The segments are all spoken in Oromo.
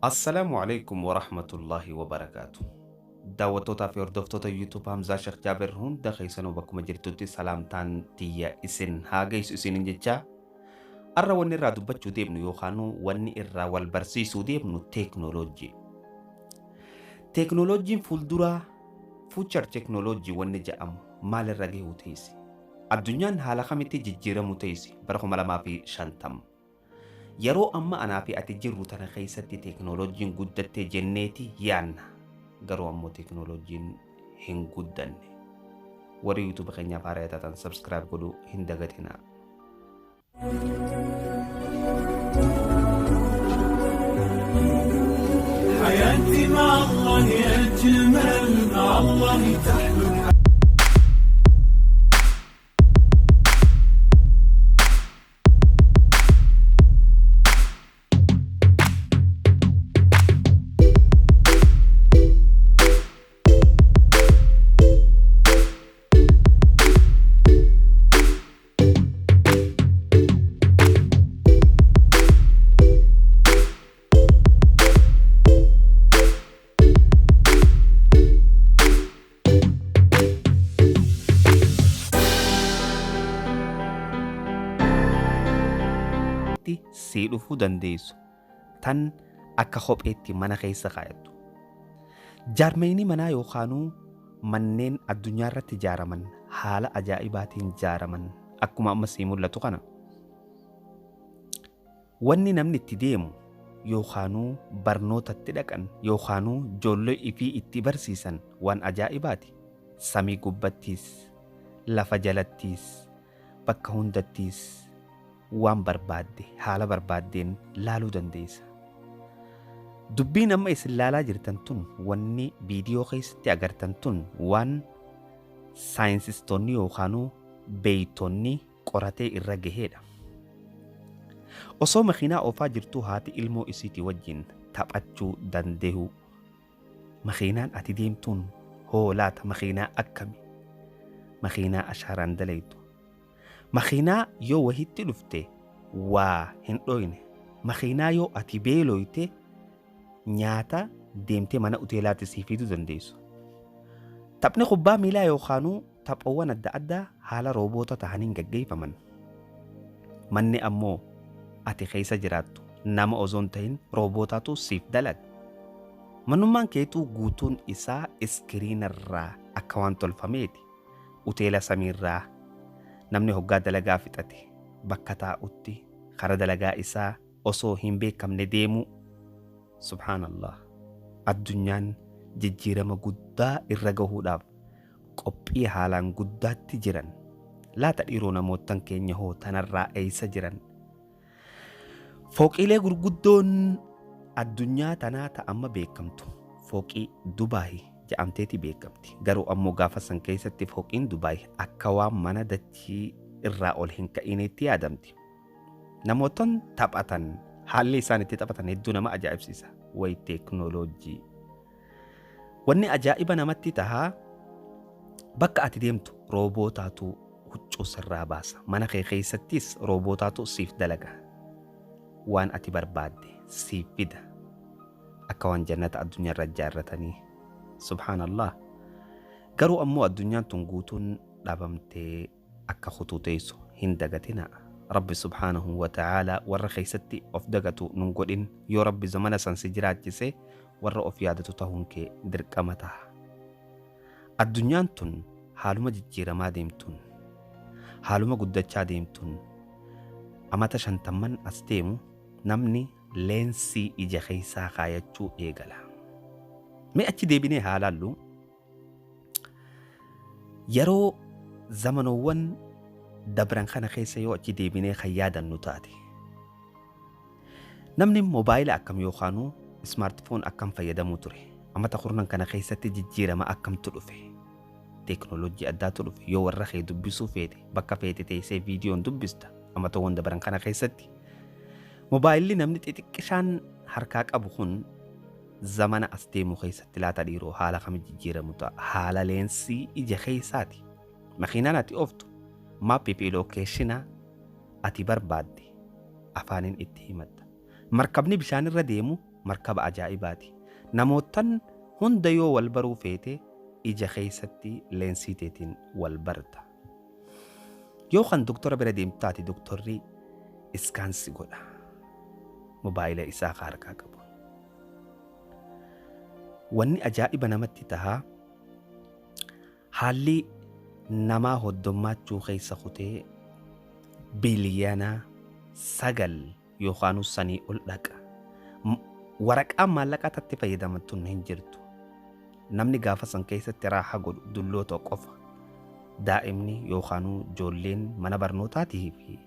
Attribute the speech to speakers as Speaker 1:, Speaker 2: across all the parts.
Speaker 1: Assalaamu alaikum wa rahmatullahi wa barakaatu. Daawwattootaa fi hordoftoota YouTube Hamzaa Sheekh Jaaber hunda keessanuu bakkuma jirtutti salaamtaan tiyya isin haa geessu isiniin jechaa. Har'a wanni irraa dubbachuu deemnu yookaan wanni irraa wal barsiisuu deemnu teeknooloojii. Teeknooloojiin fuulduraa fuuchar teeknooloojii wanni jedhamu maalirra gahuu teessi? Addunyaan haala kamitti jijjiiramu teessi bara 2050. Yeroo amma anaa fi ati jirru tana keessatti teeknooloojiin guddattee jenneeti yaanna. Garuu ammoo teeknooloojiin hin guddanne. Warri YouTube keenyaaf haaraa taatan subscribe godhuu hin dagatinaa.
Speaker 2: حياتي مع الله أجمل مع الله تحلو
Speaker 1: sii dhufuu dandeessu tan akka kopheetti mana keessa kaayattu. Jaarmeenii manaa yookaanuu manneen addunyaa irratti ijaaraman haala ajaa'ibaatiin ijaaraman akkuma amma sii mul'atu kana. Wanni namni itti deemu yookaanuu barnootatti dhaqan yookaanuu ijoollee ifii itti barsiisan waan ajaa'ibaati. Samii gubbattiis, lafa jalattiis, bakka hundattiis waan barbaadde haala barbaaddeen laaluu dandeessa. Dubbiin amma isin laalaa jirtan tun wanni viidiyoo keessatti agartan tun waan saayinsistoonni yookaanuu beeytonni qoratee irra gaheedha. Osoo makiinaa oofaa jirtuu haati ilmoo isiitii wajjin taphachuu dandeehu. Makiinaan ati deemtuun hoolaata makiinaa akkami? Makiinaa ashaaraan dalaytu. Makiinaa yoo wahitti dhufte waa hin dhoyne. Makiinaa yoo ati beeloyte nyaata deemtee mana uteelaatti sii fiduu dandeessu. Taphni kubbaa miilaa yookaanuu taphoowwan adda addaa haala rooboota ta'aniin gaggeeffaman. Manni ammoo ati keessa jiraattu nama osoo hin ta'in roobootaatu siif dalaga. Manummaan keetuu guutuun isaa iskiriinarraa akka waan tolfameeti. Uteela samiirraa namni hoggaa dalagaa fixate bakka taa'utti kara dalagaa isaa osoo hin beekamne deemu. Subhaanallah. Addunyaan jijjiirama guddaa irra gahuudhaaf qophii haalaan guddaatti jiran. Laata dhiiroo namootan keenya hoo tanarraa eeysa jiran. Fooqiilee gurguddoon addunyaa tanaa ta'amma beekamtu. Fooqii Dubaayi jedhamteeti beekamti. Garuu ammoo gaafa san keessatti fooqiin Dubaayi akka waan mana dachii irraa ol hin ka'ineetti yaadamti. Namootan taphatan haalli isaan itti taphatan hedduu nama ajaa'ibsiisa. Wayi teeknooloojii. Wanni ajaa'iba namatti tahaa bakka ati deemtu roobootaatu huccuu sirraa baasa. Mana kee keessattis roobootaatu siif dalaga. Waan ati barbaadde siif fida. Akka waan jannata addunyaa irra ijaarratanii. Subhaanallah. Garuu ammoo addunyaan tun guutuun dhabamtee akka hutuuteessu hin dagatinaa. Rabbi subhaanahu wa ta'aalaa warra keessatti of dagatu nun godhin. Yoo Rabbi zamana san si jiraachise warra of yaadatu ta'uun kee dirqama ta'a. Addunyaan tun haaluma jijjiiramaa deemtuun haaluma guddachaa deemtuun amata 50 as deemu namni leensii ija keessaa kaayachuu eegala. Mee achi deebinee haalaallu yeroo zamanoowwan dabran kana keessa yoo achi deebinee kan yaadannu taate namni moobaayila akkam yookaanuu smartphone akkam fayyadamuu ture. Amata kurnan kana keessatti jijjiirama akkamtu dhufe. Teeknooloojii addaatu dhufe. Yoo warra kee dubbisuu feete bakka feete teessee viidiyoon dubbista. Amatawwan dabran kana keessatti moobaayilli namni xixiqqishaan harkaa qabu kun zamana as deemu keessatti laata dhiiroo haala kam jijjiiramu ta'a. Haala leensii ija keessaati. Makiinaan ati ooftu maappii fi lookeeshinaa ati barbaadde afaaniin itti himatta. Markabni bishaan irra deemu markaba ajaa'ibaati. Namootan hunda yoo wal baruu feete ija keessatti leensii teetiin wal barta. Yoo kan doktora bira deemtaati doktorri iskaansi godha. Mobaayila isaa harkaa qabu. Wanni ajaa'iba namatti tahaa haalli namaa hoddommaachuu keessa kutee biliyoona 9 yookaan sanii ol dhaqa. Waraqaan maallaqaa tatti fayyadamattu hin jirtu. Namni gaafa san keessatti raaha godhu dulloota qofa. Daa'imni yookaan ijoolleen mana barnootaatii fi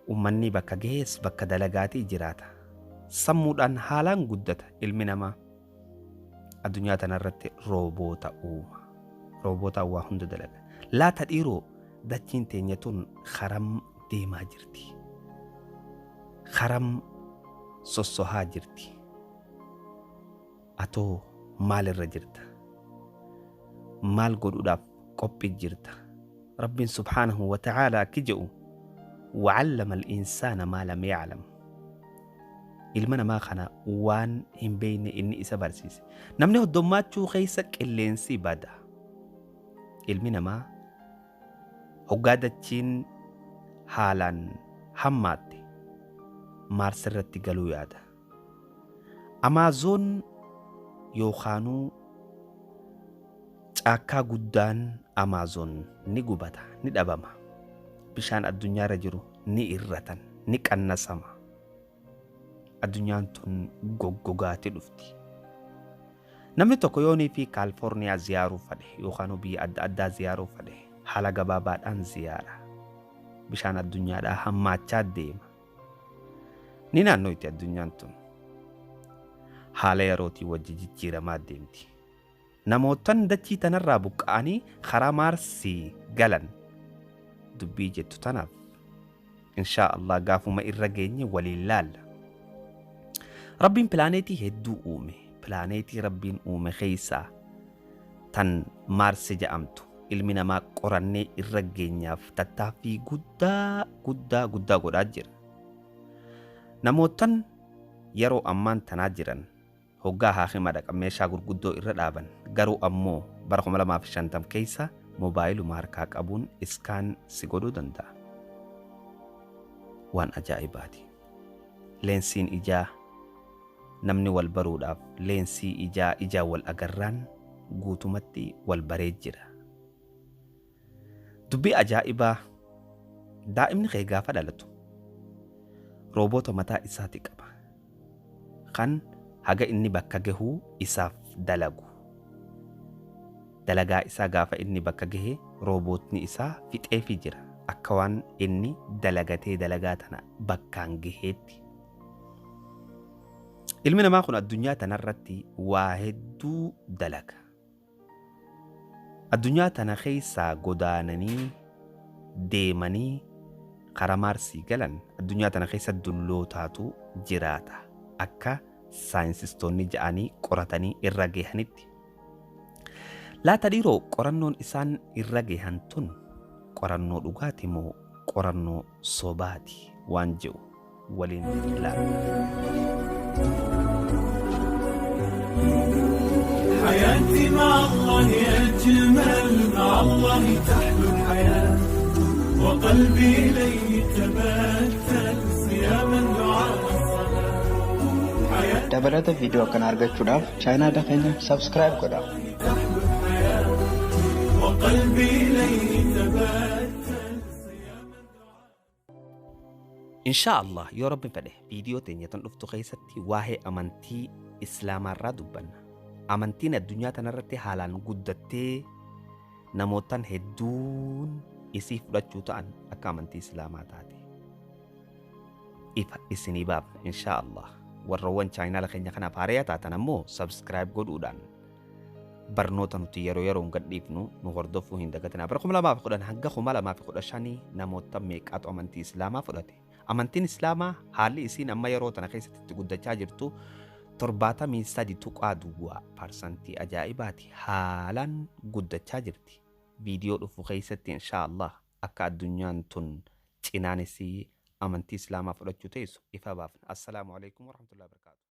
Speaker 1: ummanni bakka gees bakka dalagaatii jiraata. Sammuudhaan haalaan guddata ilmi namaa. Addunyaa tanarratti rooboota uuma. Rooboota waa hunda dalaga. Laata dhiiroo dachiin teenya tun haram deemaa jirti. Haram sossohaa jirti. Atoo maalirra jirta? Maal godhuudhaaf qophii jirta? Rabbiin subhaanahu wa ta'aalaa akki jedhu وعلم الإنسان ما لم يعلم. ilma namaa kana waan hin beekne inni isa barsiise. Namni hoddommaachuu keessa qilleensi bada. Ilmi namaa hoggaa dachiin haalaan hammaatte Maars irratti galuu yaada. Amaazoon yookaanuu caakkaa guddaan Amaazoon ni gubata, ni dhabama. Bishaan addunyaarra jiru ni irratan, ni qannasama. Addunyaan tun goggogaatti dhufti. Namni tokko yoonii fi Kaalifoorniyaa ziyaaruu fedhe yookaan biyya adda addaa ziyaaruu fedhe haala gabaabaadhaan ziyaara. Bishaan addunyaadhaa hammaachaa deema. Ni naannoo itti addunyaan tun haala yerootii wajji jijjiiramaa deemti. Namootan dachii tanarraa buqqa'anii karaa Maarsii galan dubbii jettu tanaaf inshaa Allah gaafuma irra geenye waliin laalla. Rabbiin pilaaneetii hedduu uume. Pilaaneetii Rabbiin uume keessaa tan Maarsi jedhamtu ilmi namaa qorannee irra geenyaaf tattaaffii guddaa godhaa jira. Namootan yeroo ammaan tanaa jiran hoggaa haakima dhaqan meeshaa gurguddoo irra dhaaban garuu ammoo bara 2050 keessa mobaayiluma harkaa qabuun iskaan si godhuu danda'a. Waan ajaa'ibaati. Leensiin ijaa namni wal baruudhaaf leensii ijaa wal agarraan guutumatti wal baree jira. Dubbii ajaa'ibaa daa'imni kee gaafa dhalatu rooboota mataa isaati qaba. Kan haga inni bakka gahuu isaaf dalagu. Dalagaa isaa gaafa inni bakka gahee roobootni isaa fixeefi jira. Akka waan inni dalagatee dalagaa tana bakkaan gaheetti. Ilmi namaa kun addunyaa tanarratti waa hedduu dalaga. Addunyaa tana keessaa godaananii deemanii karaa Maarsii galan addunyaa tana keessa dullootaatu jiraata. Akka saayinsistoonni ja'anii qoratanii irra gahanitti. Laata dhiiroo qorannoon isaan irra gahan tun qorannoo dhugaati moo qorannoo sobaati waan jedhu waliin ilaalla.
Speaker 2: حياتي مع الله أجمل مع الله تحلو الحياة وقلبي إليه تبتل صياما دعاء الصلاة
Speaker 3: dabalata viidiyoo kana argachuudhaaf chaanala keenya subscribe godhaa.
Speaker 2: تحلو الحياة وقلبي إليه تبتل صياما دعاء.
Speaker 1: إن شاء الله يا رب فده فيديو تنيتن أفتو خيستي واهي أمانتي إسلام الرادوبنا. Amantiin addunyaa tanarratti haalaan guddattee namootan hedduun isii fudhachuu ta'an akka amantii islaamaa taate. Ifa isinii baafna inshaa Allah. Warroowwan chaayinaala keenya kanaaf haaraa taatan ammoo subscribe godhuudhaan barnoota nuti yeroon gadhiifnu nu hordofuu hin dagatinaa. Bara 2010 hanga 2015 namoota meeqaatu amantii islaamaa fudhate. Amantiin islaamaa haalli isiin amma yeroo tana keessatti guddachaa jirtu 73% ajaa'ibaati haalaan guddachaa jirti. Viidiyoo dhufu keessatti inshaa Allah akka addunyaan tun cinaanisii amantii islaamaa fudhachuu teessu ifa baafna. Assalaamu alaikum warahmatullahi wabarakatuh.